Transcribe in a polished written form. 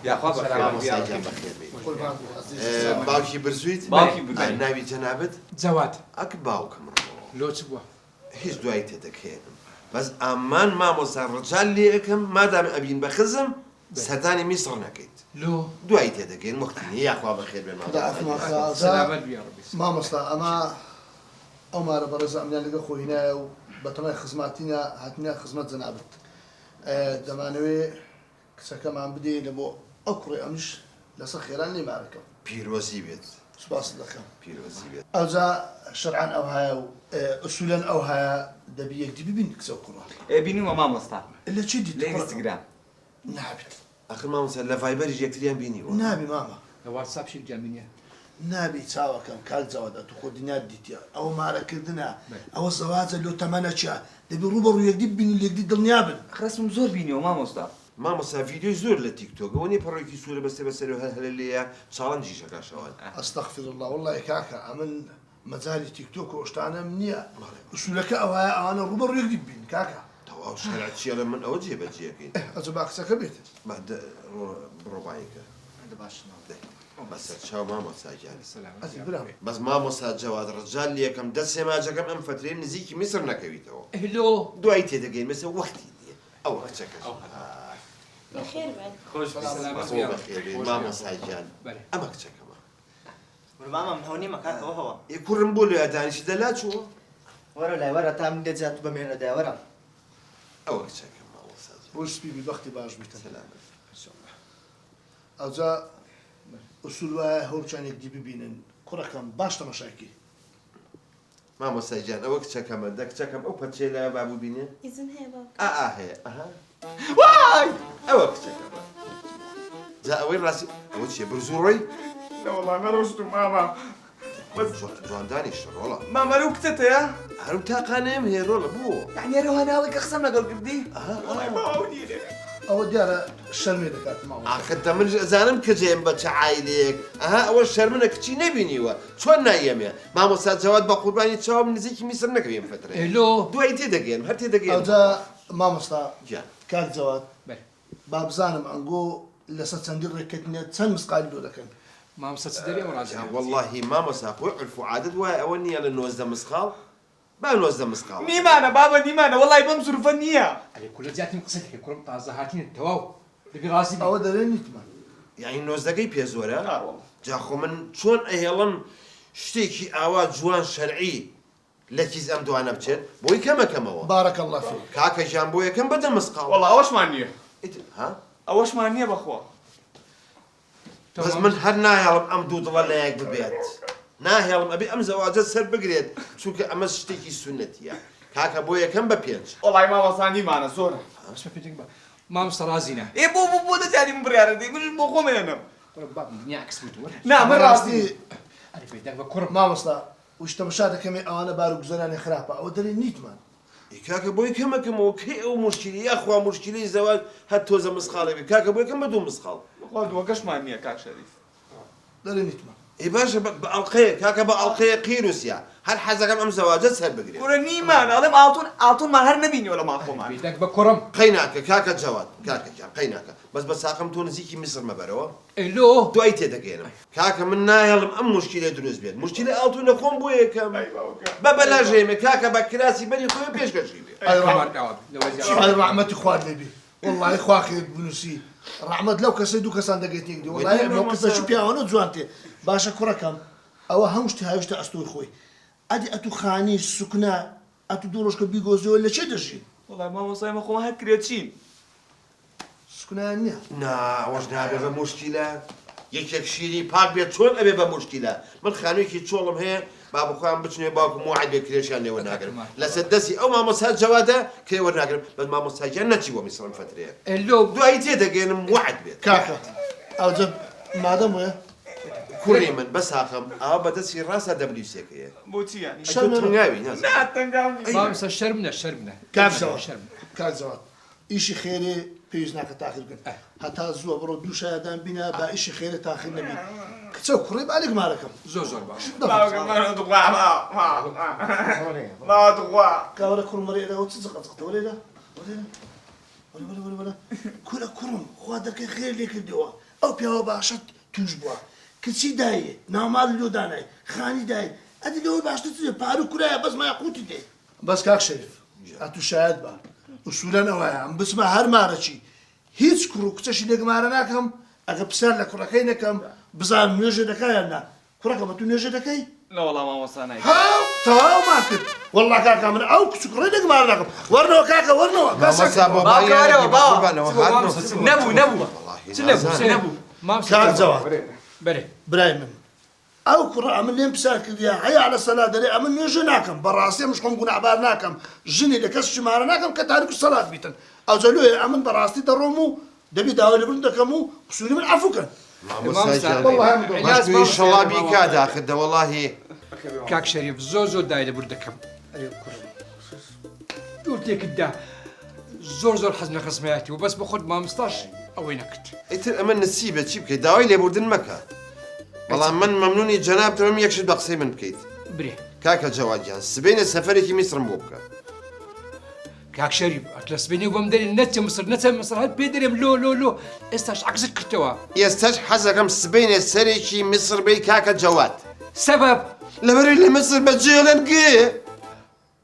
يا خوا سلام ساجان بخير بيت باوكي برزويت باوكي برزويت ناوي جنابت جواد اك باوكم لو تبوا هیچ دوای تێدەکەێنم بەس ئەمان مامۆستا ڕجال لێ ئەەکەم مادام ئەبین بە خزم سەردانی میسڕ نەکەیت لو دوای تێدەگەین وەختینی یاخوا بەخێر بێن سلامت بیا ربي مامۆستا ئەمە ئەومارە بەڕێز ئەمیان لەگە خۆی نایە و بەتەمای خزماتینە هاتنیا خزمەت جەنابەت دەمانەوێ کچەکەمان بدێ لە بۆ ئەو کوڕێ ئەمش لەسەر خێران لێمارەکەم پیرۆزی بێت سوپاس دەکەم پیرۆزی بێت ئەوجا شەرعان ئەو هەیە و ئوسولەن ئەو هەیە دەبی یەکدی ببین کچە و کوڕە بینیوە مامۆستا لە چی دیت لە ئینستاگرام نابێت ئەخر مامۆستا لە ڤایبەری یەکتریان بینیوە نابی ماما لە واتساپ شیر جامینە نابی چاوەکەم کاک جاوەدا تو خۆ دنیات دیتە ئەوە مارەکردنە ئەوە زەواجە لۆ تەمەنە چیە دەبی ڕوبەڕوو یەکدی ببینی یەکدی دڵنیا بن خرسم زۆر بینیوە مامۆستا مامۆستا ڤیدیۆی زۆر لە تیکتۆکەوە نێ پەڕێکی سوورە بەستێ بەسەر و هەر لێیە چاڵەنجی شەکاشەوە ئەستەغفر الله والله کاکە ئەمن مەجای تیکتۆک و شتانەم نییە ئوسولەکە ئەوەیە ئەوانە ڕوبەڕوو یەکدی ببین کاکە تەواو شەرعچیە لە من ئەوە جێبەجێەکەین ئەجە با کچەکە بێت بڕۆبایکە بەسەر چاو مامۆستاگیانی ئەزی برام بەس مامۆستا جەواد ڕجال لێکم دەست سێماجەکەم ئەم فترێ نزیکی میسر نەکەویتەوە لو دوای تێدەگەین مەسە وەختی نییە ئەو کچەکە بخير بن خۆش سلامت بۆ بیا بەخێربێ مامۆستاگیان بله ئەمە کچەکەمە ماما من هونی مکاتەوە هەوە ئی کوڕم بۆ لێ دانیشی دەلا چووە وەرە لای وەرە تا من دەجات بەمێنە داوەرە ئەوە کچەکەم مامۆستا بۆ سپیبی بەختی باش بیتە سەلامت ئەوجا ئوسول وایە هەوڵچان یەکدی ببینن کوڕەکەم باش تەماشاکی مامۆستاگیان ئەوە کچەکەمە دە کچەکەم ئەو پەرچێ لە بابوو بینێ إذن هي بابا ئا هەیە ئەها وای ئەوە کچەکەمە جا ئەوەی ڕاستی ئەوە چیە برزوڕۆی لا والله ما رشتو ماما جواندانی شڕۆڵە ماما لو كتتها هەرو تاقانەیەم هێرۆڵە بووە يعني انا هناوي قسم لقل قدي والله ما هوني ئەوە دیارە شەرمێ دەکات ماوە ئاخدە من ئەزانم کە جێم بە چعایلێک ئەها ئەوە شەرمنە کچی نەبینیوە چۆن نایەمێ مامۆستا جەواد بە قوربانی چاوم نزیکی میسر نەکەویم فترە لو دوای تێدەگەین هەر تێدەگەین ئەوجا مامۆستا گیان کاک جەواد بله با بزانم ئەنگۆ لەسەر چەندی ڕێککەوتنە چەند مسقالی دۆ دەکەن مام ستدري وراجع والله مامۆستا خۆی عرف و عادت وایە ئەوە نییە لە 90 مسقال با 90 مسقال نيمانا بابا نيمانا والله يبم ظروف النية على كل جاتي قصتك كرم طازه هاتين التواو دبي راسي ئەوە دەرێ نیتمان یعنی 90 پێ زۆرە والله جاخۆ من چۆن ئەهێڵم شتێکی ئاوا جوان شەرعی لە کیز ئەم دوانە بچێت بۆی کەمەکەمەوە بارەکە الله فیک کاکە ژیان بۆ یەکەم بەدە مسقال والله اوش ما النية ها اوش ما النية بخوا بەس من هەر ناهێڵم ئەم دوو دڵە لە یەک ببێت ناهێڵم ئەبێ ئەم زەواجە سەر بگرێت چونکە ئەمە شتێکی سونەتیە کاکە بۆ یەکەم بە پێنج والله ما وصلني معنا زور اسمع في جنبه مام صرازينا ايه بو ده تاني من بريارة دي مش بو خومي انا باب نعكس بتور نعم من راسي انا بيدك بكرم مامۆستا وش تەمەشا دەکەمێ ئەوانە بار و گوزەرانی خراپە ئەوە دەرێ نیتمان کاکە بۆ یەکەمەکەمەوە کەی ئەو مشکلی یاخوا مشکلی زەواج هەر تۆزە مسخاڵێ بێت کاکە بۆ یەکەم بە دوو مسخاڵ والله وقش ما النية كاك شريف دەرێ نیتمان ئی باشە بە ئەڵقەیە کاکە بە ئەڵقەیە قیروسیا هەر حەزەکەم ئەم زەواجە سەر بگرێت ورا نيمانا ألم ألتون ما هر نبيني ولا ما أخو معنا بيدك بكرم قەی ناکە کاکە جەواد کاکە جان قەی ناکە بەس بە ساقم تۆ نزیکی میسر مەبەرەوە لو دوای تێدەگەێنم کاکە من نایەڵم ئەم مشکلە دروست بێت مشکلە ئاڵتونە خۆم بۆ یەکەم بە بەلاژێمە کاکە بە کراسی بەری خۆی پێشکەشی بێت ئای ڕەحمەتی خوارد لێبی والله خوا خێر بنووسی ڕەحمەت لەو کەسەی دوو کەسان دەگەێت یەکدی والله ئەو کەسەی پیاوانە جوان تێ باشە کوڕەکەم ئەوە هەموو شتی هاوشتە ئەستۆی خۆی ئەدی ئەتو خانی سوکنە ئەتو دوو ڕۆژکە بیگۆزیەوە لە چێ دەژین والله ما وصلي ما أخو ما هر كريتشين سوکنیان نییە ئەوەش نابێ بە مشکلە یەکێک شیری پاک بێت چۆن ئەبێ بە مشکلە من خانوویەکی چۆڵم هەیە با بخۆیان بچنێ باوکم وعد بێ کرێشیان لێوە ناگرم لەسەر دەستی ئەو مامۆستا جەوادە کە وەرناگرم بەس مامۆستاگیان نەچیوە میسڵم فترەیە لو دوایی تێدەگەێنم وعد بێت کاکە ئەوجە مادەم وێ کوڕی من بەساقم ئەوە بەدەستی ڕاستە دەبلیوسێکەیە بوتي يعني تنگاوی نازم لا تنقامني مام شرمنا شرمنا کاک جەواد ئیشی خێرێ پێویست ناکە تاخیر بکەن هەتا زووە بڕۆ دوو شایدان بینە با ئیشی خێرە تاخیر نەبی کچە و کوڕی بالێک مارەکەم زور باش ما تقوى ما تقوى کاوەرە کوڕمەڕێ ئێرەوە چ جقەتەوە لێرە وەرە کورە کوڕم خوا دەکەی خێر لێ کردەوە ئەو پیاوە باشە توش بووە کچی دایە نامال لۆدانای خانی دای ئەدی لەوەی باشتر پار و کورایە بەس مایقوتی دێ بەس کاک شەریف ئەتو شاید بە ئوسولەن ئەوەیە ئەم بچمە هەر مارەچی هیچ کوڕ و کچەشی لێ گمارە ناکەم ئەگە پسر لە کوڕەکەی نەکەم بزان نوێژە دەکایان نا کوڕەکە بە تو نوێژە دەکەی نەوەڵام مامۆستا هاو تەواو ما کرد وەڵڵا کاکا من ئەو کچ کوڕی لێگمارە ناکەم وەرنەوە کاکە وەرنەوە مامۆستا بۆ باوکەوەرەوە باوە نەبوو کاک جەواد بەرێ برای من ئەو کوڕە ئەمن لێم پسار کردیا هەیە لە سەلا دەرێ ئەمن نوێژە ناکەم بەڕاستی مشخۆم گونەعبار ناکەم ژنی لە کەس شمارە ناکەم کە تاریک و سەلات بیتن ئەو جەلوێ ئەمن بەڕاستی دەڕۆم و دەبی داوای لەبن دەکەم و قسووری من عەفوکەن مامۆستا ئینشەڵا بیکا داخدە وەڵاهی کاک شەریف زۆر دای لەبور دەکەم دوورتێکتدا زۆر حەز لە خزمەتی و بەس بە خۆت مامۆستاش ئەوەی نەکرد ئیتر ئەمە نسیبە چی بکەیت داوای لێبوردن مەکە بەڵام من مەمنونی جەنابتەوەم یەکشت بە قسەی من بکەیت برێ کاکە جەوادیان سبەینە سەفەرێکی میسرم بۆ بکە کاک شەریف ئەتلە سبەینی بۆم دەری نەچە مسر هەر پێ دەرێم لۆ ئێستاش عەکست کردەوە ئێستاش حەزەکەم سبەینە سەرێکی میسر بەی کاکە جەواد سەبەب لەبەرەوەی لە میسر بەجێڵەنگێ